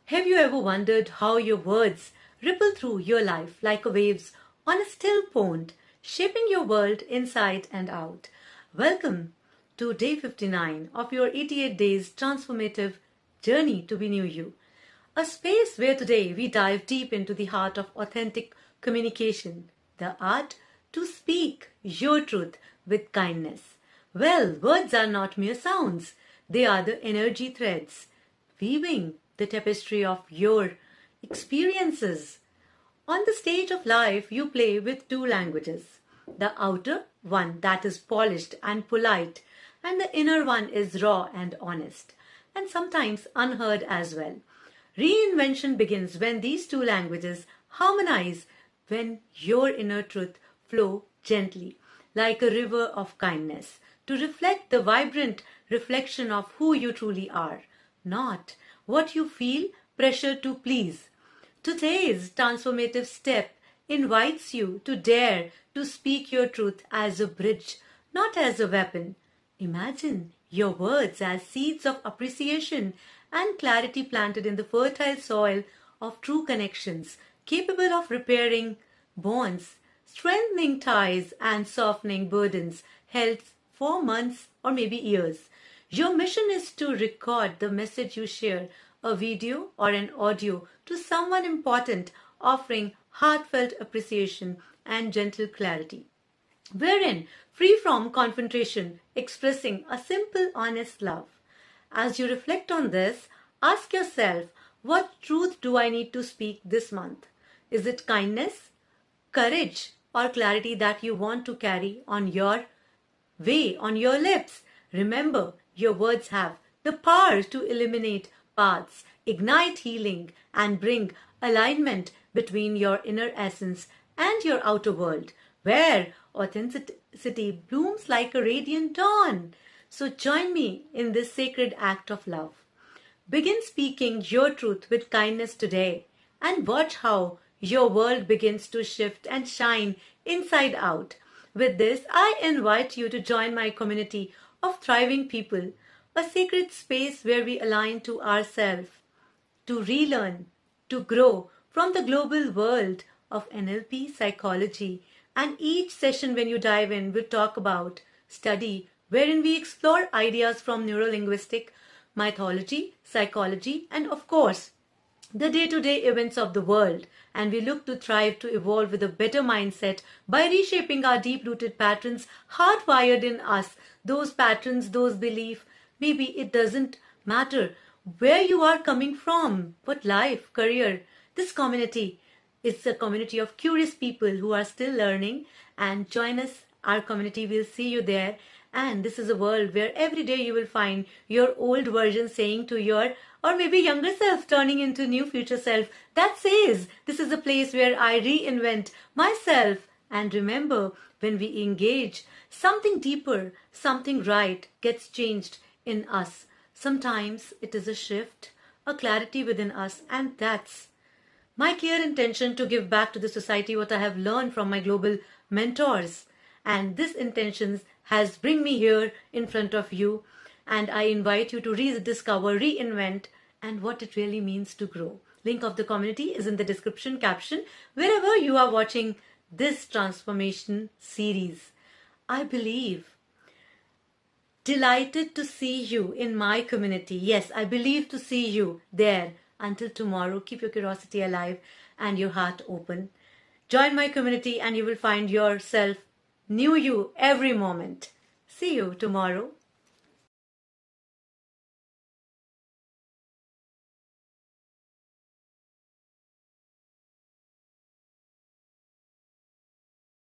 Have you ever wondered how your words ripple through your life like waves on a still pond, shaping your world inside and out? Welcome to Day 59 of your 88 Days Transformative Journey to be New You. A space where today we dive deep into the heart of authentic communication, the art to speak your truth with kindness. Well, words are not mere sounds. They are the energy threads, weaving the tapestry of your experiences. On the stage of life, you play with two languages. The outer one that is polished and polite, and the inner one is raw and honest, and sometimes unheard as well. Reinvention begins when these two languages harmonize, when your inner truth flows gently, like a river of kindness, to reflect the vibrant reflection of who you truly are, not what you feel pressure to please. Today's transformative step invites you to dare to speak your truth as a bridge, not as a weapon. Imagine your words as seeds of appreciation and clarity planted in the fertile soil of true connections, capable of repairing bonds, strengthening ties, and softening burdens held for months or maybe years. Your mission is to record the message you share, a video or an audio, to someone important, offering heartfelt appreciation and gentle clarity, wherein, free from confrontation, expressing a simple, honest love. As you reflect on this, ask yourself, what truth do I need to speak this month? Is it kindness, courage, or clarity that you want to carry on your way, on your lips? Remember, your words have the power to illuminate paths, ignite healing, and bring alignment between your inner essence and your outer world, where authenticity blooms like a radiant dawn. So join me in this sacred act of love. Begin speaking your truth with kindness today, and watch how your world begins to shift and shine inside out. With this, I invite you to join my community of thriving people, a sacred space where we align to ourselves, to relearn, to grow from the global world of NLP psychology. And each session, when you dive in, we'll talk about study, wherein we explore ideas from neurolinguistic, mythology, psychology, and of course, the day-to-day events of the world. And we look to thrive, to evolve with a better mindset by reshaping our deep-rooted patterns hardwired in us. Those patterns, those beliefs, maybe it doesn't matter where you are coming from, what life, career. This community is a community of curious people who are still learning, and join us, our community. We'll see you there. And this is a world where every day you will find your old version saying to your or maybe younger self turning into new future self that says, this is a place where I reinvent myself. And remember, when we engage, something deeper, something right gets changed in us. Sometimes it is a shift, a clarity within us, and that's my clear intention to give back to the society what I have learned from my global mentors. And this intention has bring me here in front of you, and I invite you to rediscover, reinvent, and what it really means to grow. Link of the community is in the description caption wherever you are watching this transformation series. I believe, delighted to see you in my community. Yes, I believe to see you there. Until tomorrow, keep your curiosity alive and your heart open. Join my community and you will find yourself new you every moment. See you tomorrow.